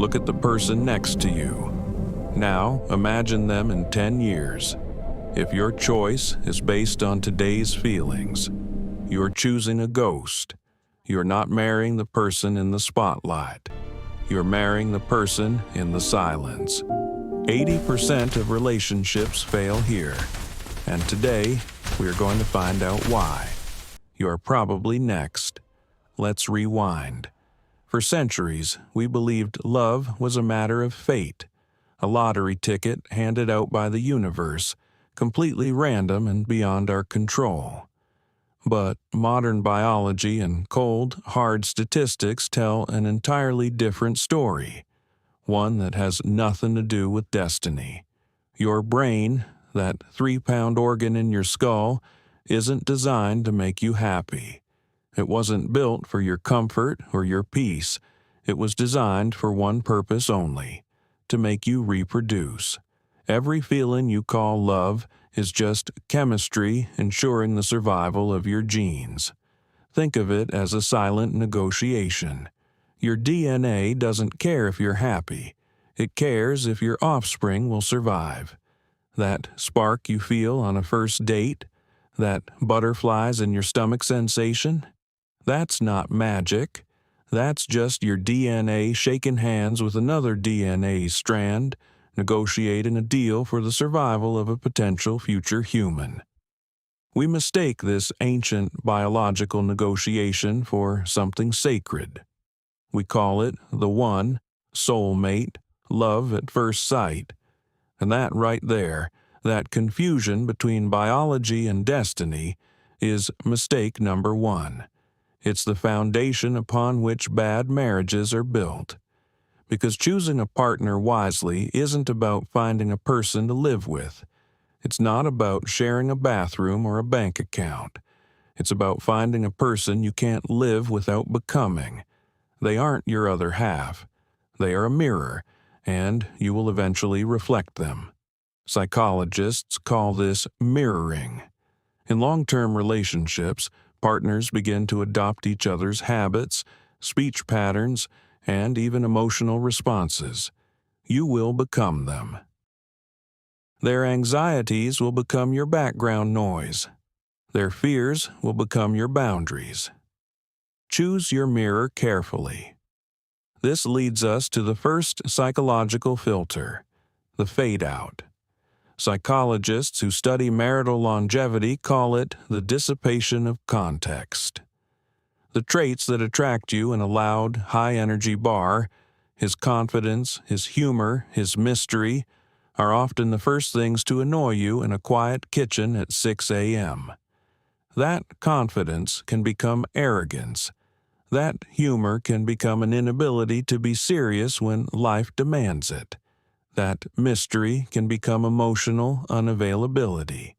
Look at the person next to you. Now, imagine them in 10 years. If your choice is based on today's feelings, you're choosing a ghost. You're not marrying the person in the spotlight. You're marrying the person in the silence. 80% of relationships fail here, and today we're going to find out why. You're probably next. Let's rewind. For centuries, we believed love was a matter of fate, a lottery ticket handed out by the universe, completely random and beyond our control. But modern biology and cold, hard statistics tell an entirely different story, one that has nothing to do with destiny. Your brain, that 3-pound organ in your skull, isn't designed to make you happy. It wasn't built for your comfort or your peace. It was designed for one purpose only, to make you reproduce. Every feeling you call love is just chemistry ensuring the survival of your genes. Think of it as a silent negotiation. Your DNA doesn't care if you're happy. It cares if your offspring will survive. That spark you feel on a first date, that butterflies in your stomach sensation, that's not magic. That's just your DNA shaking hands with another DNA strand, negotiating a deal for the survival of a potential future human. We mistake this ancient biological negotiation for something sacred. We call it the one, soulmate, love at first sight. And that right there, that confusion between biology and destiny, is mistake number one. It's the foundation upon which bad marriages are built. Because choosing a partner wisely isn't about finding a person to live with. It's not about sharing a bathroom or a bank account. It's about finding a person you can't live without becoming. They aren't your other half. They are a mirror, and you will eventually reflect them. Psychologists call this mirroring. In long-term relationships, partners begin to adopt each other's habits, speech patterns, and even emotional responses. You will become them. Their anxieties will become your background noise. Their fears will become your boundaries. Choose your mirror carefully. This leads us to the first psychological filter, the fade-out. Psychologists who study marital longevity call it the dissipation of context. The traits that attract you in a loud, high-energy bar, his confidence, his humor, his mystery, are often the first things to annoy you in a quiet kitchen at 6 a.m. That confidence can become arrogance. That humor can become an inability to be serious when life demands it. That mystery can become emotional unavailability.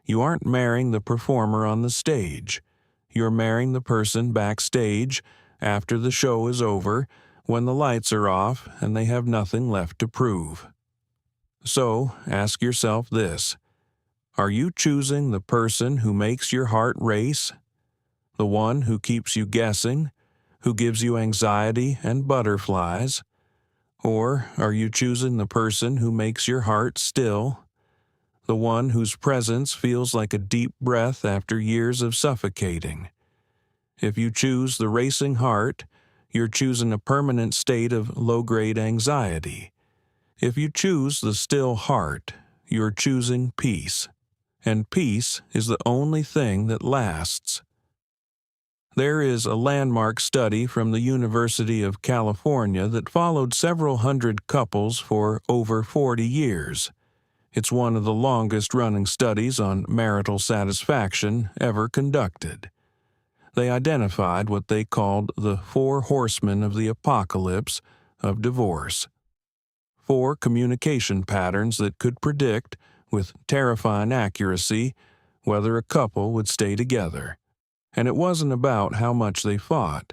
You aren't marrying the performer on the stage. You're marrying the person backstage after the show is over, when the lights are off and they have nothing left to prove. So, ask yourself this: are you choosing the person who makes your heart race? The one who keeps you guessing, who gives you anxiety and butterflies? Or are you choosing the person who makes your heart still? The one whose presence feels like a deep breath after years of suffocating? If you choose the racing heart, you're choosing a permanent state of low-grade anxiety. If you choose the still heart, you're choosing peace. And peace is the only thing that lasts. There is a landmark study from the University of California that followed several hundred couples for over 40 years. It's one of the longest-running studies on marital satisfaction ever conducted. They identified what they called the 4 horsemen of the apocalypse of divorce. 4 communication patterns that could predict, with terrifying accuracy, whether a couple would stay together. And it wasn't about how much they fought.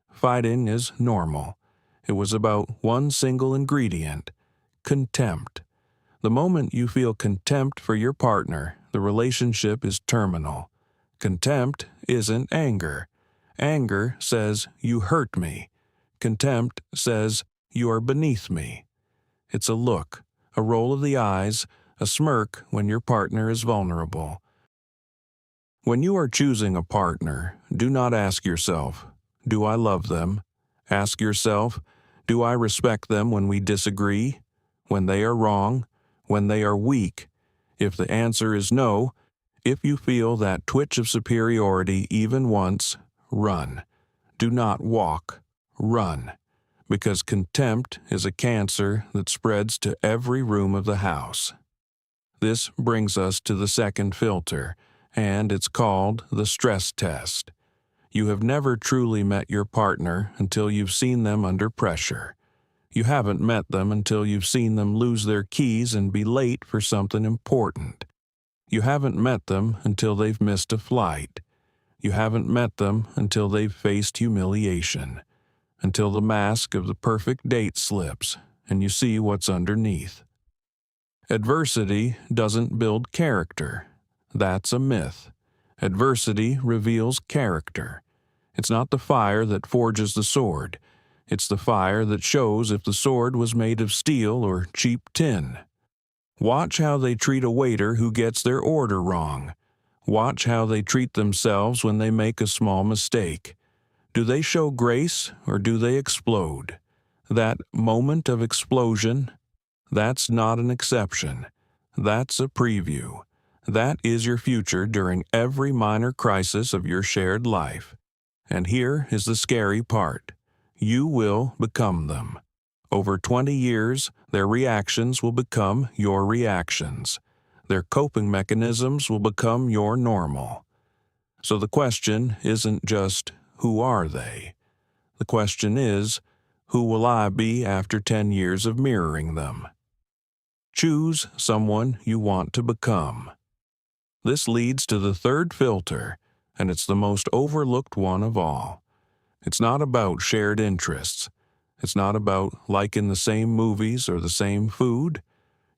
Fighting is normal. It was about one single ingredient: contempt. The moment you feel contempt for your partner, the relationship is terminal. Contempt isn't anger. Anger says, "You hurt me." Contempt says, you are beneath me. It's a look, a roll of the eyes, a smirk when your partner is vulnerable. When you are choosing a partner, do not ask yourself, do I love them? Ask yourself, do I respect them when we disagree? When they are wrong? When they are weak? If the answer is no, if you feel that twitch of superiority even once, run. Do not walk, run. Because contempt is a cancer that spreads to every room of the house. This brings us to the second filter, and it's called the stress test. You have never truly met your partner until you've seen them under pressure. You haven't met them until you've seen them lose their keys and be late for something important. You haven't met them until they've missed a flight. You haven't met them until they've faced humiliation, until the mask of the perfect date slips and you see what's underneath. Adversity doesn't build character. That's a myth. Adversity reveals character. It's not the fire that forges the sword. It's the fire that shows if the sword was made of steel or cheap tin. Watch how they treat a waiter who gets their order wrong. Watch how they treat themselves when they make a small mistake. Do they show grace or do they explode? That moment of explosion, that's not an exception. That's a preview. That is your future during every minor crisis of your shared life. And here is the scary part. You will become them. Over 20 years, their reactions will become your reactions. Their coping mechanisms will become your normal. So the question isn't just, who are they? The question is, who will I be after 10 years of mirroring them? Choose someone you want to become. This leads to the third filter, and it's the most overlooked one of all. It's not about shared interests. It's not about liking the same movies or the same food.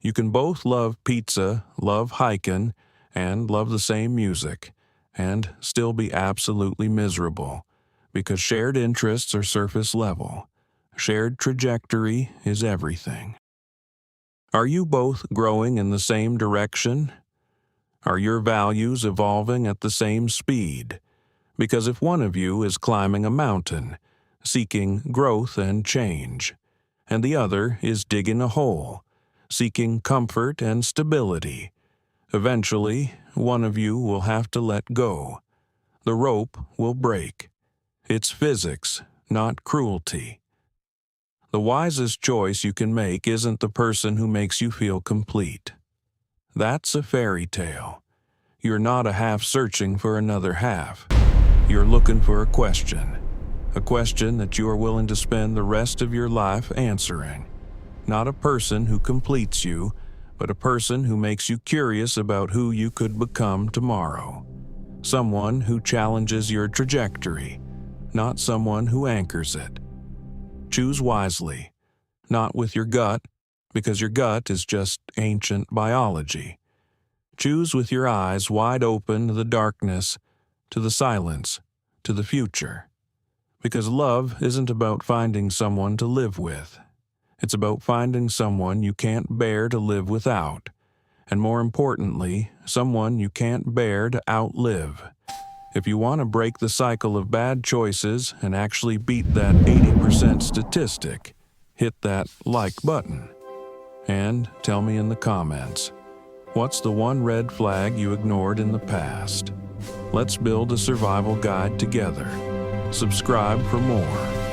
You can both love pizza, love hiking, and love the same music, and still be absolutely miserable, because shared interests are surface level. Shared trajectory is everything. Are you both growing in the same direction? Are your values evolving at the same speed? Because if one of you is climbing a mountain, seeking growth and change, and the other is digging a hole, seeking comfort and stability, eventually one of you will have to let go. The rope will break. It's physics, not cruelty. The wisest choice you can make isn't the person who makes you feel complete. That's a fairy tale. You're not a half searching for another half. You're looking for a question that you are willing to spend the rest of your life answering. Not a person who completes you, but a person who makes you curious about who you could become tomorrow. Someone who challenges your trajectory, not someone who anchors it. Choose wisely, not with your gut, because your gut is just ancient biology. Choose with your eyes wide open to the darkness, to the silence, to the future. Because love isn't about finding someone to live with. It's about finding someone you can't bear to live without, and more importantly, someone you can't bear to outlive. If you want to break the cycle of bad choices and actually beat that 80% statistic, hit that like button. And tell me in the comments, what's the one red flag you ignored in the past? Let's build a survival guide together. Subscribe for more.